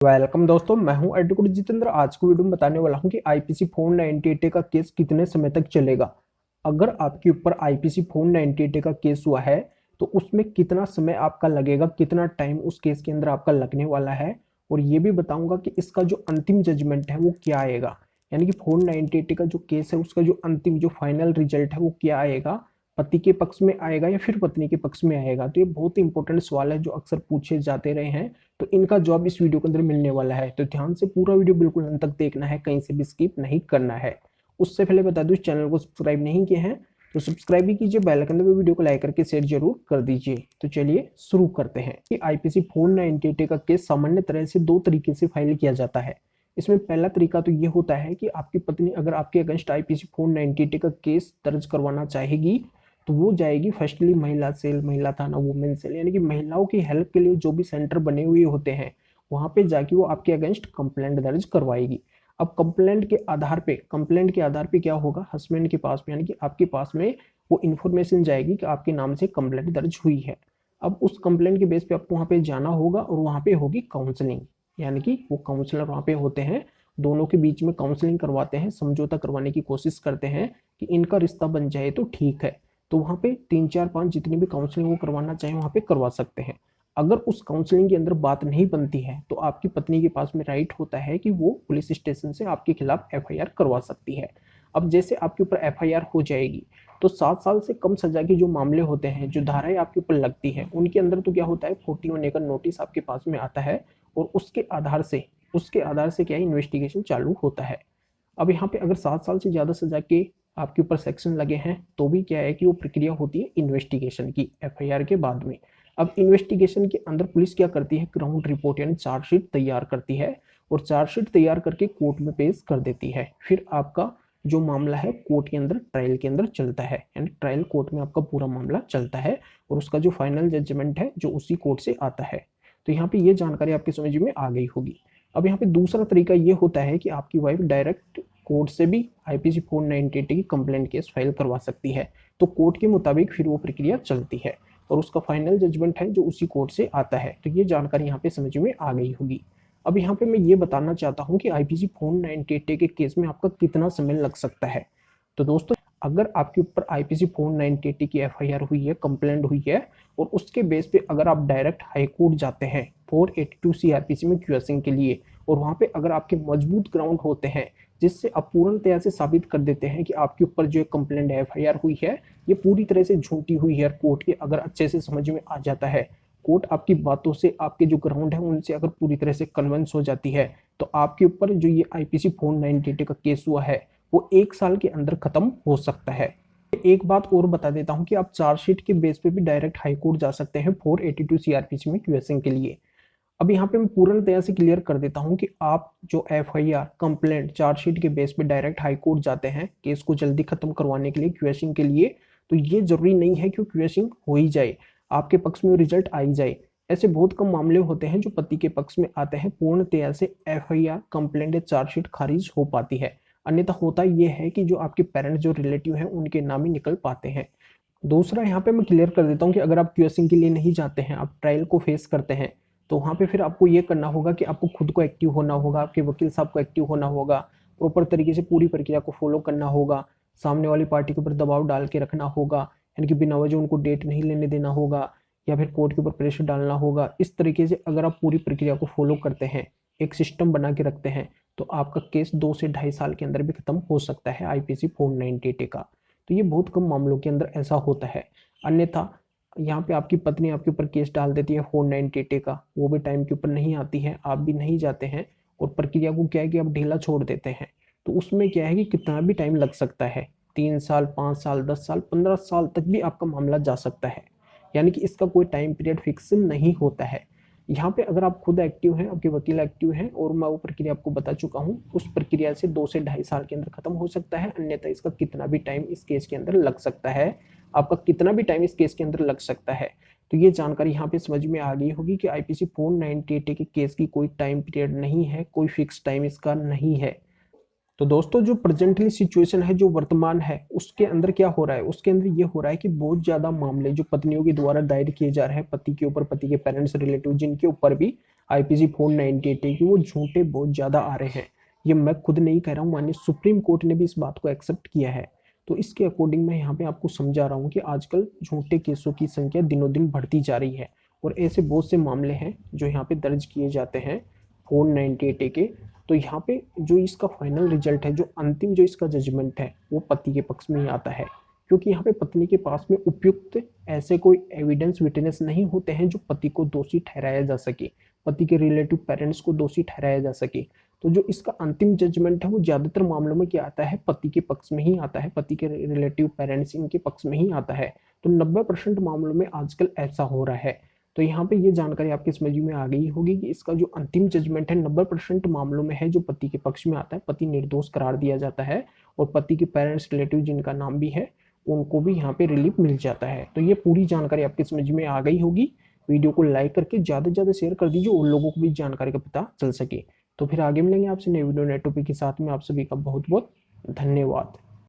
Welcome दोस्तों, मैं हूं एडवोकेट जितेंद्र। आज की वीडियो में बताने वाला हूं कि आईपीसी 498 का केस कितने समय तक चलेगा। अगर आपके ऊपर आईपीसी 498 का केस हुआ है तो उसमें कितना समय आपका लगेगा, कितना टाइम उस केस के अंदर आपका लगने वाला है। और ये भी बताऊंगा कि इसका जो अंतिम जजमेंट है वो क्या आएगा, यानी कि 498 का जो केस है उसका जो अंतिम जो फाइनल रिजल्ट है वो क्या आएगा, पति के पक्ष में आएगा या फिर पत्नी के पक्ष में आएगा। तो ये बहुत ही इंपॉर्टेंट सवाल है जो अक्सर पूछे जाते रहे हैं। तो इनका जवाब इस वीडियो के अंदर मिलने वाला है, तो ध्यान से पूरा वीडियो बिल्कुल अंत तक देखना है, कहीं से भी स्किप नहीं करना है। उससे पहले बता दूं, चैनल को सब्सक्राइब नहीं किए हैं तो सब्सक्राइब भी कीजिए, बेल आइकन दबाकर वीडियो को लाइक करके शेयर जरूर कर दीजिए। तो चलिए शुरू करते हैं कि आईपीसी 498 का केस सामान्य तरह से दो तरीके से फाइल किया जाता है। इसमें पहला तरीका तो ये होता है कि आपकी पत्नी अगर आपके अगेंस्ट आईपीसी 498 का केस दर्ज करवाना चाहेगी तो वो जाएगी फर्स्टली महिला सेल, महिला थाना, वुमेन सेल, यानी कि महिलाओं की हेल्प के लिए जो भी सेंटर बने हुए होते हैं वहां पे जाके वो आपके अगेंस्ट कंप्लेंट दर्ज करवाएगी। अब कंप्लेंट के आधार पे क्या होगा, हस्बैंड के पास में यानी कि आपके पास में वो इन्फॉर्मेशन जाएगी कि आपके नाम से कंप्लेंट दर्ज हुई है। अब उस कंप्लेंट के बेस पे आपको वहाँ पे जाना होगा और वहाँ पे होगी काउंसलिंग, यानी कि वो काउंसलर वहाँ पे होते हैं, दोनों के बीच में काउंसलिंग करवाते हैं, समझौता करवाने की कोशिश करते हैं कि इनका रिश्ता बन जाए तो ठीक है। तो वहाँ पे 3 4 5 जितनी भी काउंसलिंग वो करवाना चाहे वहाँ पे करवा सकते हैं। अगर उस काउंसलिंग के अंदर बात नहीं बनती है तो आपकी पत्नी के पास में राइट होता है कि वो पुलिस स्टेशन से आपके खिलाफ एफआईआर करवा सकती है। अब जैसे आपके ऊपर एफआईआर हो जाएगी तो 7 साल से कम सजा के जो मामले होते हैं, जो धाराएं आपके ऊपर लगती है, उनके अंदर तो क्या होता है 41 का नोटिस आपके पास में आता है और उसके आधार से क्या है, इन्वेस्टिगेशन चालू होता है। अब यहाँ पे अगर 7 साल से ज्यादा सजा के आपके ऊपर सेक्शन लगे हैं तो भी क्या है कि वो प्रक्रिया होती है इन्वेस्टिगेशन की, एफआईआर के बाद में। अब इन्वेस्टिगेशन के अंदर पुलिस क्या करती है, ग्राउंड रिपोर्ट यानी चार्जशीट तैयार करती है और चार्जशीट तैयार करके कोर्ट में पेश कर देती है। फिर आपका जो मामला है कोर्ट के अंदर, ट्रायल के अंदर चलता है, यानी ट्रायल कोर्ट में आपका पूरा मामला चलता है और उसका जो फाइनल जजमेंट है जो उसी कोर्ट से आता है। तो यहाँ पे ये जानकारी आपकी समझ में आ गई होगी। अब यहाँ पे दूसरा तरीका ये होता है कि आपकी वाइफ डायरेक्ट कोर्ट से भी आईपीसी 498 की कंप्लेंट केस फाइल करवा सकती है। तो कोर्ट के मुताबिक फिर वो प्रक्रिया चलती है और उसका फाइनल जजमेंट है जो उसी कोर्ट से आता है। तो ये जानकारी यहाँ पे समझ में आ गई होगी। अब यहाँ पे मैं ये बताना चाहता हूँ कि आईपीसी 498 के केस में आपका कितना समय लग सकता है। तो दोस्तों, अगर आपके ऊपर आईपीसी 498 की एफआईआर हुई है, कंप्लेंट हुई है और उसके बेस पे अगर आप डायरेक्ट हाई कोर्ट जाते हैं 482 सीआरपीसी में क्यूएसिंग के लिए, और वहां पे अगर आपके मजबूत ग्राउंड होते हैं जिससे आप पूर्णतया से साबित कर देते हैं कि आपके ऊपर जो कंप्लेंट है, एफआईआर हुई है, ये पूरी तरह से झूठी हुई है, कोर्ट के अगर अच्छे से समझ में आ जाता है, कोर्ट आपकी बातों से, आपके जो ग्राउंड है उनसे अगर पूरी तरह से कन्विंस हो जाती है, तो आपके ऊपर जो ये आईपीसी 498 का केस हुआ है वो 1 साल के अंदर खत्म हो सकता है। एक बात और बता देता हूं कि आप चार्जशीट के बेस पे भी डायरेक्ट हाई कोर्ट जा सकते हैं 482 सीआरपीसी में क्यूएसिंग के लिए। अब यहाँ पे मैं पूर्ण तरह से क्लियर कर देता हूँ कि आप जो एफआईआर, कंप्लेंट, चार्जशीट के बेस पे डायरेक्ट हाई कोर्ट जाते हैं केस को जल्दी खत्म करवाने के लिए, क्यूएसिंग के लिए, तो ये जरूरी नहीं है कि क्यूएसिंग हो ही जाए, आपके पक्ष में रिजल्ट आ ही जाए। ऐसे बहुत कम मामले होते हैं जो पति के पक्ष में आते हैं, पूर्णतया से एफआईआर, कंप्लेंट या चार्जशीट खारिज हो पाती है। अन्यथा होता यह है कि जो आपके पेरेंट्स, जो रिलेटिव हैं, उनके नाम ही निकल पाते हैं। दूसरा यहाँ पे मैं क्लियर कर देता हूँ कि अगर आप क्यूएसिंग के लिए नहीं जाते हैं, आप ट्रायल को फेस करते हैं, तो वहाँ पे फिर आपको ये करना होगा कि आपको खुद को एक्टिव होना होगा, आपके वकील साहब को एक्टिव होना होगा, प्रॉपर तरीके से पूरी प्रक्रिया को फॉलो करना होगा, सामने वाली पार्टी के ऊपर दबाव डाल के रखना होगा, यानी कि बिना वजह उनको डेट नहीं लेने देना होगा या फिर कोर्ट के ऊपर प्रेशर डालना होगा। इस तरीके से अगर आप पूरी प्रक्रिया को फॉलो करते हैं, एक सिस्टम बना के रखते हैं, तो आपका केस 2 से ढाई साल के अंदर भी खत्म हो सकता है आईपीसी 498 का। तो ये बहुत कम मामलों के अंदर ऐसा होता है। अन्यथा यहाँ पे आपकी पत्नी आपके ऊपर केस डाल देती है 498 का, वो भी टाइम के ऊपर नहीं आती है, आप भी नहीं जाते हैं और प्रक्रिया को क्या है कि आप ढीला छोड़ देते हैं, तो उसमें क्या है कि कितना भी टाइम लग सकता है, 3 साल, 5 साल, 10 साल, 15 साल तक भी आपका मामला जा सकता है। यानी कि इसका कोई टाइम पीरियड फिक्स नहीं होता है। यहाँ पे अगर आप खुद एक्टिव हैं, आपके वकील एक्टिव हैं और मैं वो प्रक्रिया आपको बता चुका हूँ, उस प्रक्रिया से 2 से ढाई साल के अंदर खत्म हो सकता है। अन्यथा इसका कितना भी टाइम इस केस के अंदर लग सकता है, आपका कितना भी टाइम इस केस के अंदर लग सकता है। तो ये जानकारी यहाँ पे समझ में आ गई होगी कि आईपीसी 498 के केस की कोई टाइम पीरियड नहीं है, कोई फिक्स टाइम इसका नहीं है। तो दोस्तों, जो प्रेजेंटली सिचुएशन है, जो वर्तमान है, उसके अंदर क्या हो रहा है, उसके अंदर ये हो रहा है कि बहुत ज्यादा मामले जो पत्नियों के द्वारा दायर किए जा रहे हैं, पति के ऊपर, पति के पेरेंट्स, रिलेटिव, जिनके ऊपर भी आईपीसी 498 है कि वो झूठे बहुत ज़्यादा आ रहे हैं। ये मैं खुद नहीं कह रहा हूँ, माननीय सुप्रीम कोर्ट ने भी इस बात को एक्सेप्ट किया है। तो इसके अकॉर्डिंग मैं यहाँ पे आपको समझा रहा हूँ कि आजकल झूठे केसों की संख्या दिनों दिन बढ़ती जा रही है और ऐसे बहुत से मामले हैं जो यहाँ पे दर्ज किए जाते हैं 498 के। तो यहाँ पे जो इसका फाइनल रिजल्ट है, जो अंतिम जो इसका जजमेंट है, वो पति के पक्ष में ही आता है, क्योंकि यहाँ पे पत्नी के पास में उपयुक्त ऐसे कोई एविडेंस विटनेस नहीं होते हैं जो पति को दोषी ठहराया जा सके, पति के रिलेटिव पेरेंट्स को दोषी ठहराया जा सके। तो जो इसका अंतिम जजमेंट है वो ज्यादातर मामलों में क्या आता है, पति के पक्ष में ही आता है, पति के रिलेटिव पेरेंट्स इनके पक्ष में ही आता है। तो 90% मामलों में आजकल ऐसा हो रहा है। तो यहाँ पे ये जानकारी आपकी समझ में आ गई होगी कि इसका जो अंतिम जजमेंट है 90% मामलों में है जो पति के पक्ष में आता है, पति निर्दोष करार दिया जाता है और पति के पेरेंट्स रिलेटिव जिनका नाम भी है उनको भी यहाँ पे रिलीफ मिल जाता है। तो ये पूरी जानकारी आपकी समझ में आ गई होगी। वीडियो को लाइक करके ज़्यादा से ज़्यादा शेयर कर दीजिए उन लोगों को भी जानकारी का पता चल सके। तो फिर आगे मिलेंगे आपसे नए वीडियो नए टॉपिक के साथ में। आप सभी का बहुत बहुत धन्यवाद।